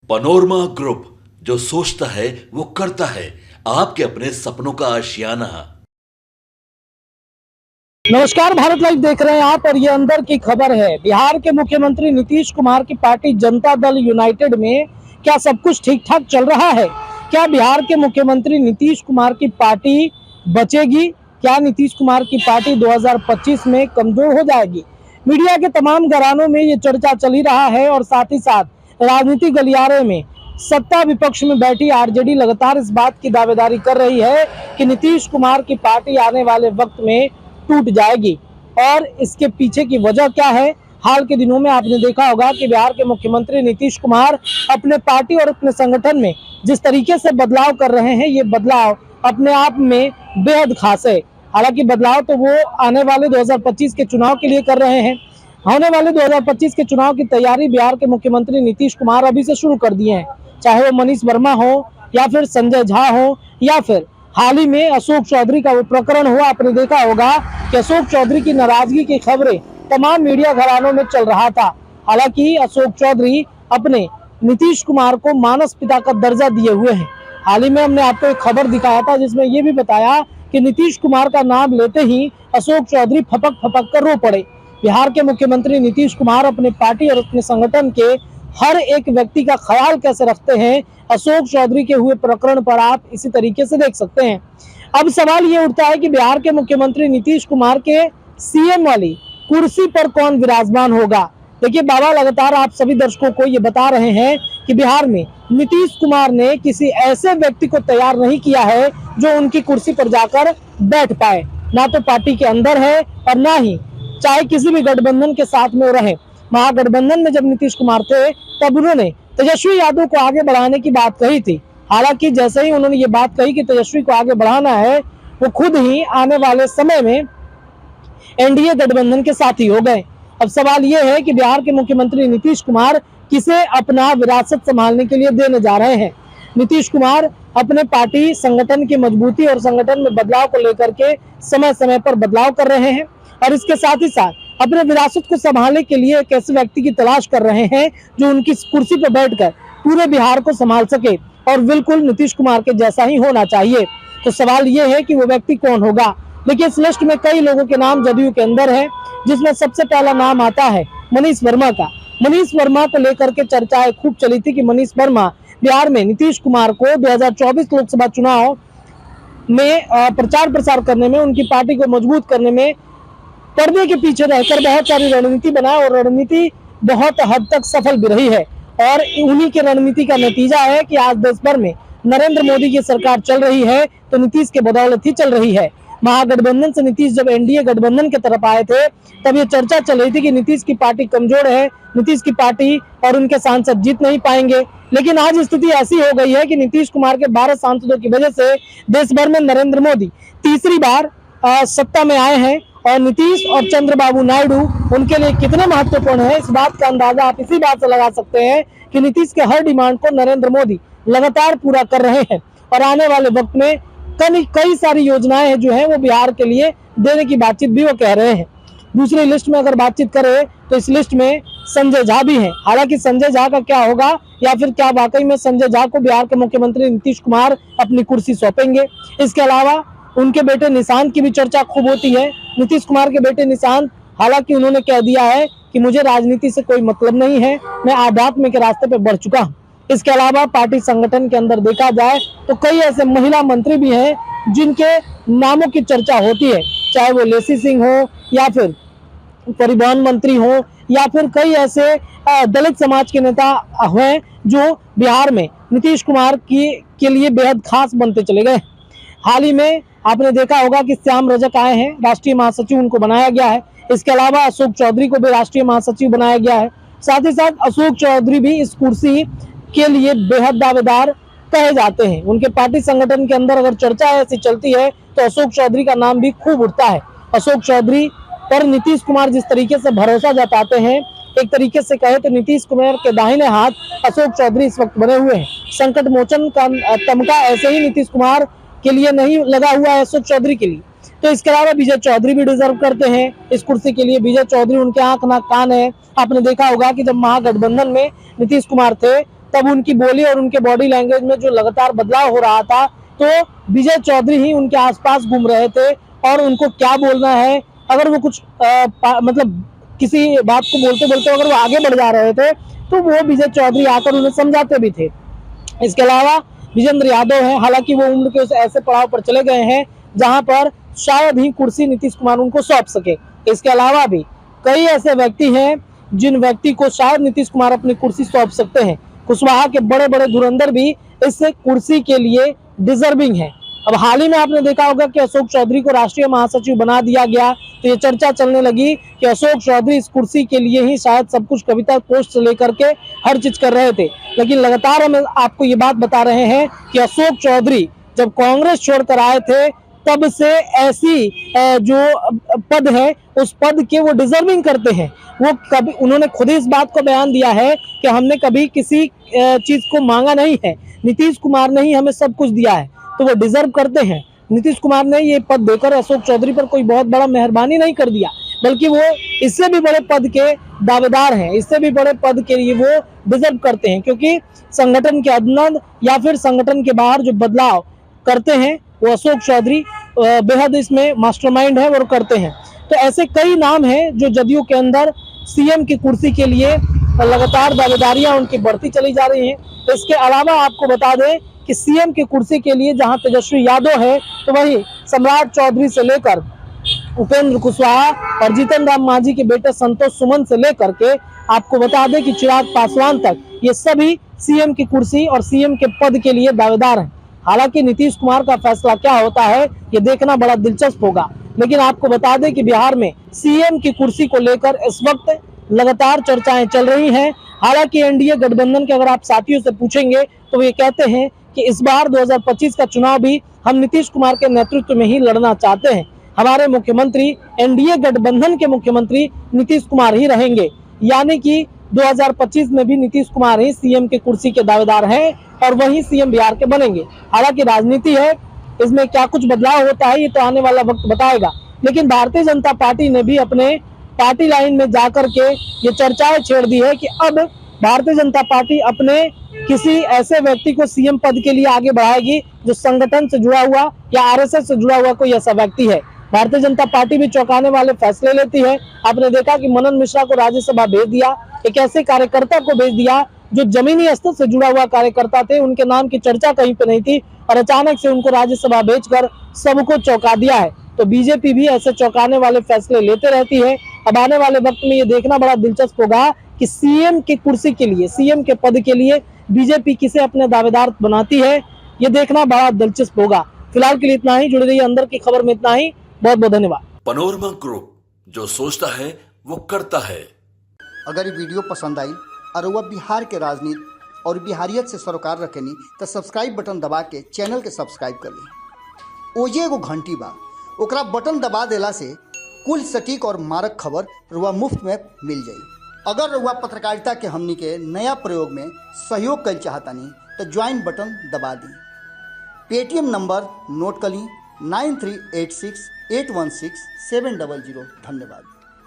Panorama group, जो सोचता है वो करता है। आपके अपने सपनों का आशियाना। नमस्कार, भारत लाइव देख रहे हैं आप और ये अंदर की खबर है। बिहार के मुख्यमंत्री नीतीश कुमार की पार्टी जनता दल यूनाइटेड में क्या सब कुछ ठीक ठाक चल रहा है? क्या बिहार के मुख्यमंत्री नीतीश कुमार की पार्टी बचेगी? क्या नीतीश कुमार की पार्टी 2025 में कमजोर हो जाएगी? मीडिया के तमाम घरानों में ये चर्चा चल ही रहा है और साथ ही साथ राजनीतिक गलियारे में सत्ता विपक्ष में बैठी आरजेडी लगातार इस बात की दावेदारी कर रही है कि नीतीश कुमार की पार्टी आने वाले वक्त में टूट जाएगी। और इसके पीछे की वजह क्या है? हाल के दिनों में आपने देखा होगा कि बिहार के मुख्यमंत्री नीतीश कुमार अपने पार्टी और अपने संगठन में जिस तरीके से बदलाव कर रहे हैं, ये बदलाव अपने आप में बेहद खास है। हालांकि बदलाव तो वो आने वाले 2025 के चुनाव के लिए कर रहे हैं। होने वाले 2025 के चुनाव की तैयारी बिहार के मुख्यमंत्री नीतीश कुमार अभी से शुरू कर दिए हैं, चाहे वो मनीष वर्मा हो या फिर संजय झा हो या फिर हाल ही में अशोक चौधरी का वो प्रकरण हुआ। आपने देखा होगा कि अशोक चौधरी की नाराजगी की खबरें तमाम मीडिया घरानों में चल रहा था। हालांकि अशोक चौधरी अपने नीतीश कुमार को मानस पिता का दर्जा दिए हुए हैं। हाल ही में हमने आपको एक खबर दिखाया था जिसमें यह भी बताया कि नीतीश कुमार का नाम लेते ही अशोक चौधरी फपक फपक कर रो पड़े। बिहार के मुख्यमंत्री नीतीश कुमार अपने पार्टी और अपने संगठन के हर एक व्यक्ति का ख्याल कैसे रखते हैं, अशोक चौधरी के हुए प्रकरण पर आप इसी तरीके से देख सकते हैं। अब सवाल ये उठता है कि बिहार के मुख्यमंत्री नीतीश कुमार के सीएम वाली कुर्सी पर कौन विराजमान होगा? देखिए, बाबा लगातार आप सभी दर्शकों को ये बता रहे हैं कि बिहार में नीतीश कुमार ने किसी ऐसे व्यक्ति को तैयार नहीं किया है जो उनकी कुर्सी पर जाकर बैठ पाए। ना तो पार्टी के अंदर है और ना ही चाहे किसी भी गठबंधन के साथ में रहे। महागठबंधन में जब नीतीश कुमार थे तब उन्होंने तेजस्वी यादव को आगे बढ़ाने की बात कही थी। हालांकि जैसे ही उन्होंने ये बात कही कि तेजस्वी को आगे बढ़ाना है, वो खुद ही आने वाले समय में एनडीए गठबंधन के साथी हो गए। अब सवाल ये है कि बिहार के मुख्यमंत्री नीतीश कुमार किसे अपना विरासत संभालने के लिए देने जा रहे हैं। नीतीश कुमार अपने पार्टी संगठन की मजबूती और संगठन में बदलाव को लेकर के समय समय पर बदलाव कर रहे हैं और इसके साथ ही साथ अपने विरासत को संभालने के लिए एक ऐसे व्यक्ति की तलाश कर रहे हैं जो उनकी कुर्सी पर बैठकर पूरे बिहार को संभाल सके और बिल्कुल नीतीश कुमार के जैसा ही होना चाहिए। तो सवाल ये है कि वो व्यक्ति कौन होगा। देखिए, इस लिस्ट में कई लोगों के नाम जदयू के अंदर है, जिसमें सबसे पहला नाम आता है मनीष वर्मा का। मनीष वर्मा को लेकर के चर्चाएं खूब चली थी कि मनीष वर्मा बिहार में नीतीश कुमार को 2024 लोकसभा चुनाव में प्रचार प्रसार करने में, उनकी पार्टी को मजबूत करने में पर्दे के पीछे रहकर बहुत सारी रणनीति बनाए और रणनीति बहुत हद तक सफल भी रही है। और उन्हीं की रणनीति का नतीजा है कि आज देश भर में नरेंद्र मोदी की सरकार चल रही है, तो नीतीश के बदौलत ही चल रही है। महागठबंधन से नीतीश जब एनडीए गठबंधन की तरफ आए थे तब ये चर्चा चल रही थी कि नीतीश की पार्टी कमजोर है, नीतीश की पार्टी और उनके सांसद जीत नहीं पाएंगे। लेकिन आज स्थिति ऐसी हो गई है कि नीतीश कुमार के 12 सांसदों की वजह से देश भर में नरेंद्र मोदी तीसरी बार सत्ता में आए हैं और नीतीश और चंद्रबाबू नायडू उनके लिए कितने महत्वपूर्ण है, इस बात का अंदाजा आप इसी बात से लगा सकते हैं कि नीतीश के हर डिमांड को नरेंद्र मोदी लगातार पूरा कर रहे हैं और आने वाले वक्त में कई सारी योजनाएं जो हैं वो बिहार के लिए देने की बातचीत भी वो कह रहे हैं। दूसरी लिस्ट में अगर बातचीत करें तो इस लिस्ट में संजय झा भी हैं। हालांकि संजय झा का क्या होगा या फिर क्या वाकई में संजय झा को बिहार के मुख्यमंत्री नीतीश कुमार अपनी कुर्सी सौंपेंगे? इसके अलावा उनके बेटे निशांत की भी चर्चा खूब होती है। नीतीश कुमार के बेटे निशांत, हालांकि उन्होंने कह दिया है कि मुझे राजनीति से कोई मतलब नहीं है, मैं आध्यात्म के रास्ते पे बढ़ चुका हूँ। इसके अलावा पार्टी संगठन के अंदर देखा जाए तो कई ऐसे महिला मंत्री भी हैं जिनके नामों की चर्चा होती है, चाहे वो लेसी सिंह हो या फिर परिवहन मंत्री हो या फिर कई ऐसे दलित समाज के नेता हैं जो बिहार में नीतीश कुमार के लिए बेहद खास बनते चले गए। हाल ही में आपने देखा होगा कि श्याम रजक आए हैं, राष्ट्रीय महासचिव उनको बनाया गया है। इसके अलावा अशोक चौधरी को भी राष्ट्रीय महासचिव बनाया गया है। साथ ही साथ अशोक चौधरी भी इस कुर्सी के लिए बेहद दावेदार कहे जाते हैं। उनके पार्टी संगठन के अंदर अगर चर्चा ऐसी चलती है तो अशोक चौधरी का नाम भी खूब उठता है। अशोक चौधरी पर नीतीश कुमार जिस तरीके से भरोसा जताते हैं, एक तरीके से कहे तो नीतीश कुमार के दाहिने हाथ अशोक चौधरी इस वक्त बने हुए हैं। संकट मोचन का तमगा ऐसे ही नीतीश कुमार के लिए नहीं लगा हुआ है अशोक चौधरी के लिए। तो इसके अलावा विजय चौधरी भी डिजर्व करते हैं इस कुर्सी के लिए। विजय चौधरी उनके आंख नाक कान है। आपने देखा होगा कि जब महागठबंधन में नीतीश कुमार थे तब उनकी बोली और उनके बॉडी लैंग्वेज में जो लगातार बदलाव हो रहा था, तो विजय चौधरी ही उनके आसपास घूम रहे थे और उनको क्या बोलना है, अगर वो कुछ मतलब किसी बात को बोलते बोलते अगर वो आगे बढ़ जा रहे थे तो वो विजय चौधरी आकर उन्हें समझाते भी थे। इसके अलावा विजेंद्र यादव हैं, हालांकि वो उम्र के उस ऐसे पड़ाव पर चले गए हैं जहां पर शायद ही कुर्सी नीतीश कुमार उनको सौंप सके। इसके अलावा भी कई ऐसे व्यक्ति हैं जिन व्यक्ति को शायद नीतीश कुमार अपनी कुर्सी सौंप सकते हैं। कुशवाहा के बड़े बड़े धुरंधर भी इस कुर्सी के लिए डिजर्विंग है। अब हाल ही में आपने देखा होगा कि अशोक चौधरी को राष्ट्रीय महासचिव बना दिया गया, तो ये चर्चा चलने लगी कि अशोक चौधरी इस कुर्सी के लिए ही शायद सब कुछ, कविता पोस्ट से लेकर के हर चीज कर रहे थे। लेकिन लगातार हम आपको ये बात बता रहे हैं कि अशोक चौधरी जब कांग्रेस छोड़कर आए थे तब से ऐसी जो पद है उस पद के वो डिजर्विंग करते हैं। वो कभी, उन्होंने खुद इस बात को बयान दिया है कि हमने कभी किसी चीज को मांगा नहीं है, नीतीश कुमार ने ही हमें सब कुछ दिया है, तो वो डिजर्व करते हैं। नीतीश कुमार ने ये पद देकर अशोक चौधरी पर कोई बहुत बड़ा मेहरबानी नहीं कर दिया, बल्कि वो इससे भी बड़े पद के दावेदार हैं, इससे भी बड़े पद के लिए वो डिजर्व करते हैं, क्योंकि संगठन के अंदर या फिर संगठन के बाहर जो बदलाव करते हैं वो अशोक चौधरी बेहद इसमें मास्टरमाइंड है और करते हैं। तो ऐसे कई नाम हैं जो जदयू के अंदर सीएम की कुर्सी के लिए लगातार दावेदारियां उनकी बढ़ती चली जा रही हैं। तो इसके अलावा आपको बता दें कि सीएम की कुर्सी के लिए जहां तेजस्वी यादव है, तो वहीं सम्राट चौधरी से लेकर उपेंद्र कुशवाहा और जीतन राम मांझी के बेटे संतोष सुमन से लेकर के आपको बता दें कि चिराग पासवान तक, ये सभी सीएम की कुर्सी और सीएम के पद के लिए दावेदार हैं। हालांकि नीतीश कुमार का फैसला क्या होता है ये देखना बड़ा दिलचस्प होगा, लेकिन आपको बता दें कि बिहार में सीएम की कुर्सी को लेकर इस वक्त लगातार चर्चाएं चल रही हैं। हालांकि एनडीए गठबंधन के अगर आप साथियों से पूछेंगे तो वो ये कहते हैं कि इस बार 2025 का चुनाव भी हम नीतीश कुमार के नेतृत्व में ही लड़ना चाहते हैं। हमारे मुख्यमंत्री एनडीए गठबंधन के मुख्यमंत्री नीतीश कुमार ही रहेंगे, यानी कि 2025 में भी नीतीश कुमार ही सीएम की कुर्सी के दावेदार हैं और वही सीएम बिहार के बनेंगे। हालांकि राजनीति है, इसमें क्या कुछ बदलाव होता है ये तो आने वाला वक्त बताएगा, लेकिन भारतीय जनता पार्टी ने भी अपने पार्टी लाइन में जाकर के ये चर्चाएं छेड़ दी है कि अब भारतीय जनता पार्टी अपने किसी ऐसे व्यक्ति को सीएम पद के लिए आगे बढ़ाएगी जो संगठन से जुड़ा हुआ या आरएसएस से जुड़ा हुआ कोई ऐसा व्यक्ति है। भारतीय जनता पार्टी भी चौंकाने वाले फैसले लेती है। आपने देखा कि मनन मिश्रा को राज्यसभा भेज दिया, एक ऐसे कार्यकर्ता को भेज दिया जो जमीनी स्तर से जुड़ा हुआ कार्यकर्ता थे, उनके नाम की चर्चा कहीं पे नहीं थी और अचानक से उनको राज्यसभा भेजकर सबको चौंका दिया है। तो बीजेपी भी ऐसे चौंकाने वाले फैसले लेते रहती है। अब आने वाले वक्त में ये देखना बड़ा दिलचस्प होगा कि सीएम की कुर्सी के लिए, सीएम के पद के लिए बीजेपी किसे अपने दावेदार बनाती है, ये देखना बड़ा दिलचस्प होगा। फिलहाल के लिए इतना ही, जुड़े रहिए अंदर की खबर में, इतना ही। बहुत बहुत धन्यवाद। पनोरमा ग्रुप, जो सोचता है वो करता है। अगर ये वीडियो पसंद आई और वह बिहार के राजनीति और बिहारियत से सरोकार रखेनी तो सब्सक्राइब बटन दबा के चैनल के सब्सक्राइब कर ली। ओजे एगो घंटी बा, ओकरा बटन दबा देला से कुल सटीक और मारक खबर रुआ मुफ्त में मिल जाई। अगर रुआ पत्रकारिता के हमनी के नया प्रयोग में सहयोग कर चाहतानी तो ज्वाइन बटन दबा दी। पेटीएम नंबर नोट कर ली 9386816700। धन्यवाद।